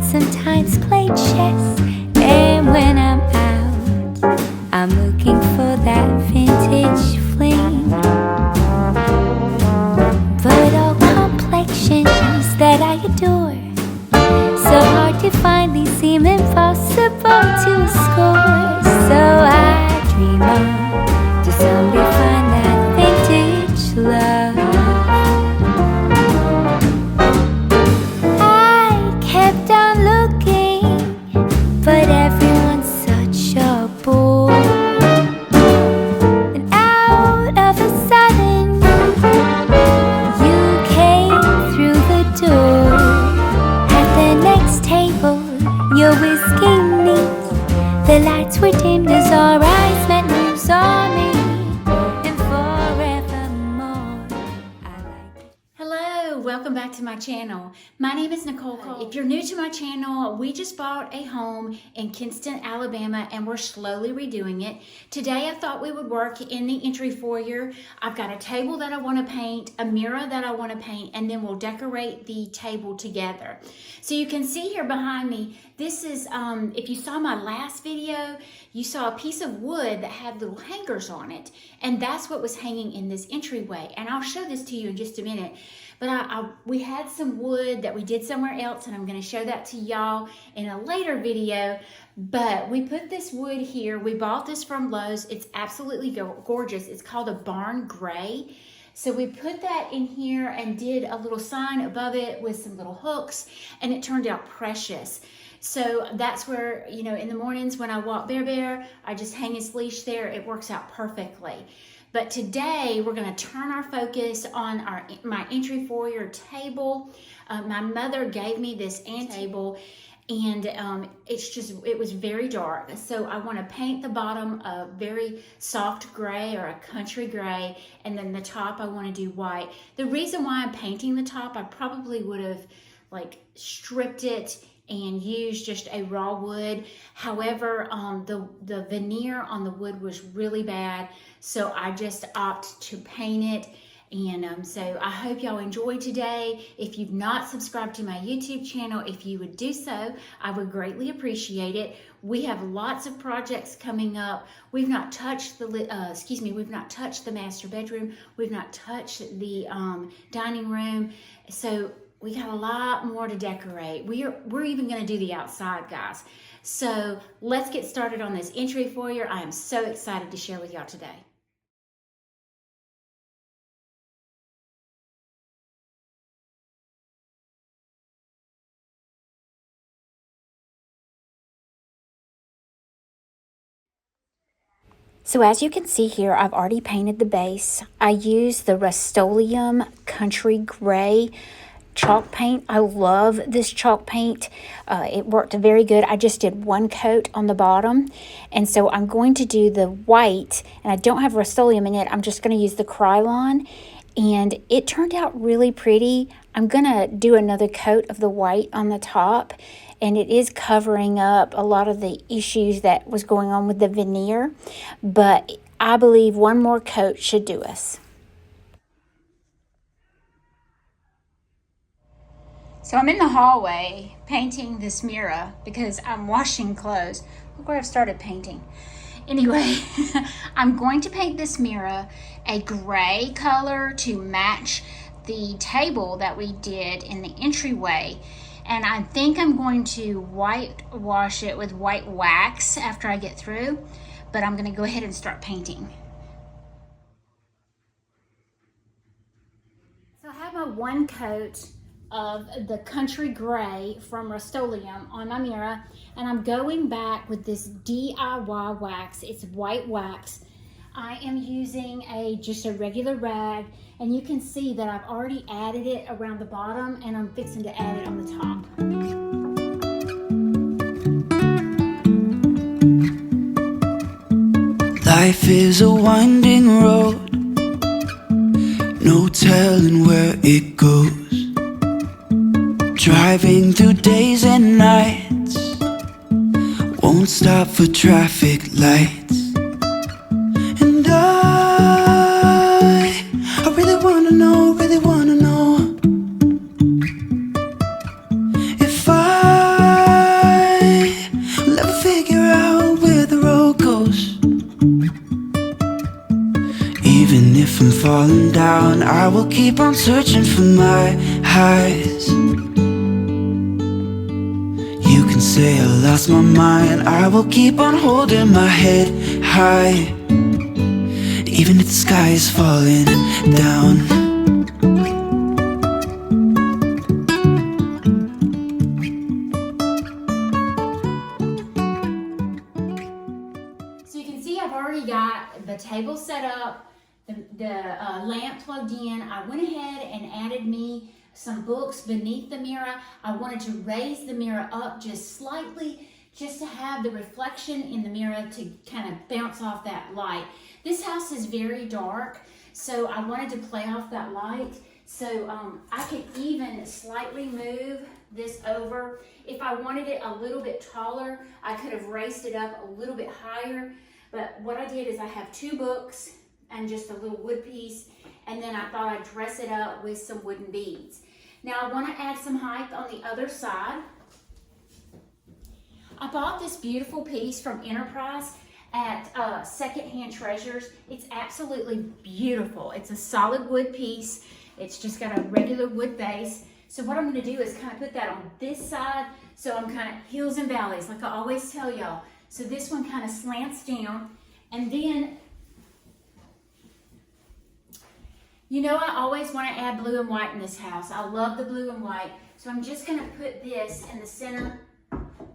sometimes play chess. And when I'm out, I'm looking for that vintage fling. But all complexions that I adore, so hard to find, these seem impossible to score. So I dream on to someday find that vintage love. I kept on looking, but everyone's such a bore. And out of a sudden, you came through the door. At the next table, your whiskey neat, the lights were dimmed as our eyes met, and you saw me, and forevermore I like it. Hello, welcome back to my channel. My name is Nicole. If you're new to my channel, we just bought a home in Kinston, Alabama, and we're slowly redoing it. Today I thought we would work in the entry foyer. I've got a table that I want to paint, a mirror that I want to paint, and then we'll decorate the table together. So you can see here behind me, this is, if you saw my last video, you saw a piece of wood that had little hangers on it, and that's what was hanging in this entryway. And I'll show this to you in just a minute. But we had some wood that we did somewhere else, and I'm going to show that to y'all in a later video. But we put this wood here. We bought this from Lowe's. It's absolutely gorgeous. It's called a barn gray. So we put that in here and did a little sign above it with some little hooks, and it turned out precious. So that's where, you know, in the mornings when I walk Bear, I just hang his leash there. It works out perfectly. But today we're going to turn our focus on my entry foyer table. My mother gave me this table, and it was very dark. So I want to paint the bottom a very soft gray or a country gray, and then the top I want to do white. The reason why I'm painting the top, I probably would have like stripped it and used just a raw wood. However, the veneer on the wood was really bad, so I just opted to paint it. And so I hope y'all enjoyed today. If you've not subscribed to my YouTube channel, if you would do so, I would greatly appreciate it. We have lots of projects coming up. We've not touched we've not touched the master bedroom. We've not touched the dining room. So we got a lot more to decorate. We're even going to do the outside, guys. So let's get started on this entry foyer. I am so excited to share with y'all today. So as you can see here, I've already painted the base. I used the Rust-Oleum Country Gray chalk paint. I love this chalk paint. It worked very good. I just did one coat on the bottom, and so I'm going to do the white, and I don't have Rust-Oleum in it. I'm just going to use the Krylon, and it turned out really pretty. I'm going to do another coat of the white on the top, and it is covering up a lot of the issues that was going on with the veneer, but I believe one more coat should do us. So I'm in the hallway painting this mirror because I'm washing clothes. Look where I've started painting. Anyway, I'm going to paint this mirror a gray color to match the table that we did in the entryway. And I think I'm going to whitewash it with white wax after I get through, but I'm going to go ahead and start painting. So I have my one coat of the country gray from Rust-Oleum on my mirror, and I'm going back with this DIY wax. It's white wax. I am using just a regular rag, and you can see that I've already added it around the bottom, and I'm fixing to add it on the top. Life is a winding road, no telling where it goes. Driving through days and nights, won't stop for traffic lights. And I really wanna know if I falling down, I will keep on searching for my highs. You can say I lost my mind, I will keep on holding my head high, even if the sky is falling down. So you can see I've already got the table set up, the lamp plugged in. I went ahead and added me some books beneath the mirror. I wanted to raise the mirror up just slightly, just to have the reflection in the mirror to kind of bounce off that light. This house is very dark, so I wanted to play off that light. So I could even slightly move this over. If I wanted it a little bit taller, I could have raised it up a little bit higher. But what I did is I have 2 books and just a little wood piece, and then I thought I'd dress it up with some wooden beads. Now I want to add some height on the other side. I bought this beautiful piece from Enterprise at Secondhand Treasures. It's absolutely beautiful. It's a solid wood piece. It's just got a regular wood base. So what I'm going to do is kind of put that on this side, so I'm kind of hills and valleys, like I always tell y'all. So this one kind of slants down, and then, you know, I always want to add blue and white in this house. I love the blue and white. So I'm just going to put this in the center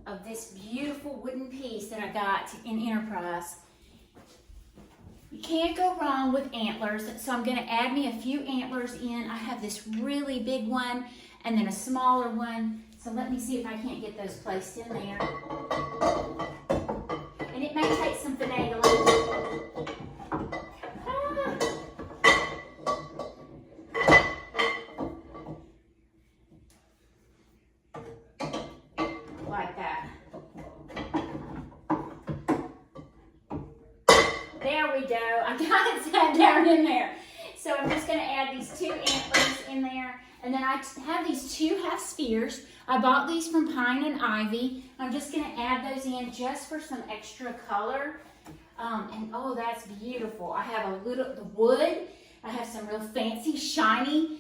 of this beautiful wooden piece that I got in Enterprise. You can't go wrong with antlers, so I'm going to add me a few antlers in. I have this really big one and then a smaller one. So let me see if I can't get those placed in there. And it may take some finagling. Like that. There we go. I got it set down in there. So I'm just going to add these 2 antlers in there. And then I have these 2 half spheres. I bought these from Pine and Ivy. I'm just going to add those in just for some extra color. And oh, that's beautiful. I have a little the wood. I have some real fancy, shiny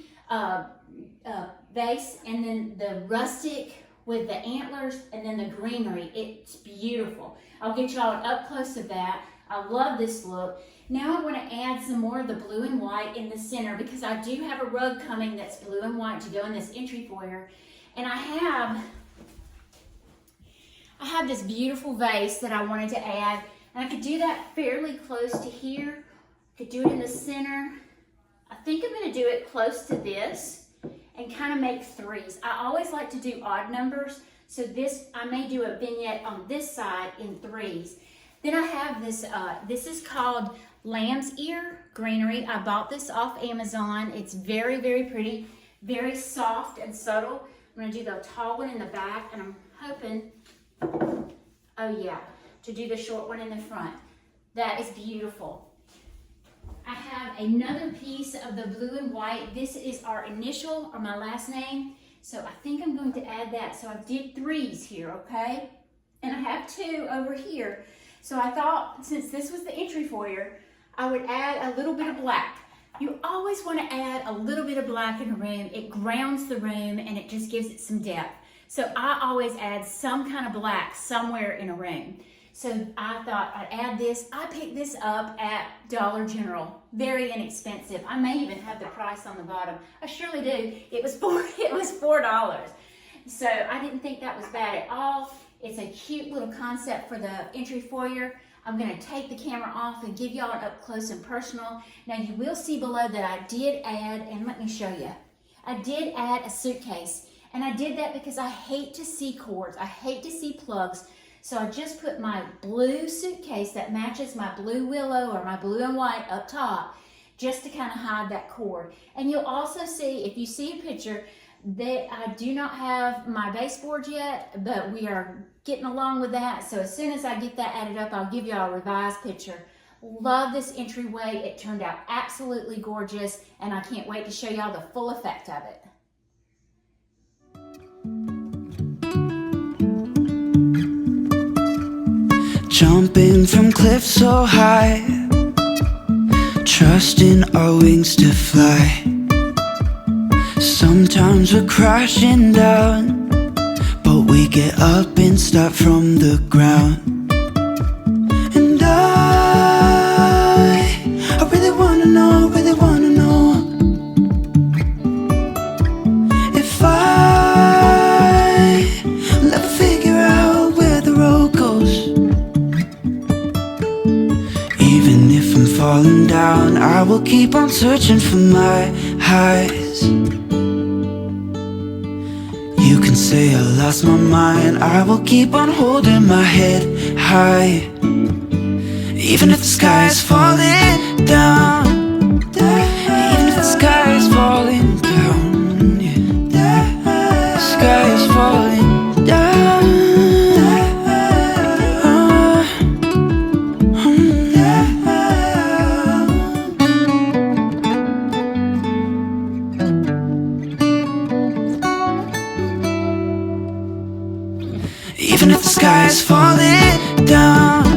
base. And then the rustic with the antlers, and then the greenery. It's beautiful. I'll get y'all an up close of that. I love this look. Now I want to add some more of the blue and white in the center, because I do have a rug coming that's blue and white to go in this entry foyer. And I have this beautiful vase that I wanted to add, and I could do that fairly close to here. I could do it in the center. I think I'm going to do it close to this and kind of make 3s. I always like to do odd numbers, so this, I may do a vignette on this side in 3s. Then I have this, this is called Lamb's Ear Greenery. I bought this off Amazon. It's very, very pretty, very soft and subtle. I'm going to do the tall one in the back, and I'm hoping, oh yeah, to do the short one in the front. That is beautiful. I have another piece of the blue and white. This is our initial, or my last name. So I think I'm going to add that. So I did 3s here, okay? And I have 2 over here. So I thought, since this was the entry foyer, I would add a little bit of black. You always want to add a little bit of black in a room. It grounds the room and it just gives it some depth. So I always add some kind of black somewhere in a room. So I thought I'd add this. I picked this up at Dollar General. Very inexpensive. I may even have the price on the bottom. I surely do. It was $4. So I didn't think that was bad at all. It's a cute little concept for the entry foyer. I'm going to take the camera off and give y'all an up close and personal. Now you will see below that I did add, and let me show you. I did add a suitcase, and I did that because I hate to see cords. I hate to see plugs. So I just put my blue suitcase that matches my blue willow or my blue and white up top, just to kind of hide that cord. And you'll also see, if you see a picture, that I do not have my baseboard yet, but we are getting along with that. So as soon as I get that added up, I'll give y'all a revised picture. Love this entryway. It turned out absolutely gorgeous, and I can't wait to show y'all the full effect of it. Jumping from cliffs so high, trusting our wings to fly. Sometimes we're crashing down, but we get up and start from the ground. And I really wanna know, if I'll ever figure out where the road goes. Even if I'm falling down, I will keep on searching for my highs. You can say I lost my mind, I will keep on holding my head high. Even if the sky is falling down, even if the sky is falling down, yeah. The sky is falling down. Even if the sky is falling down,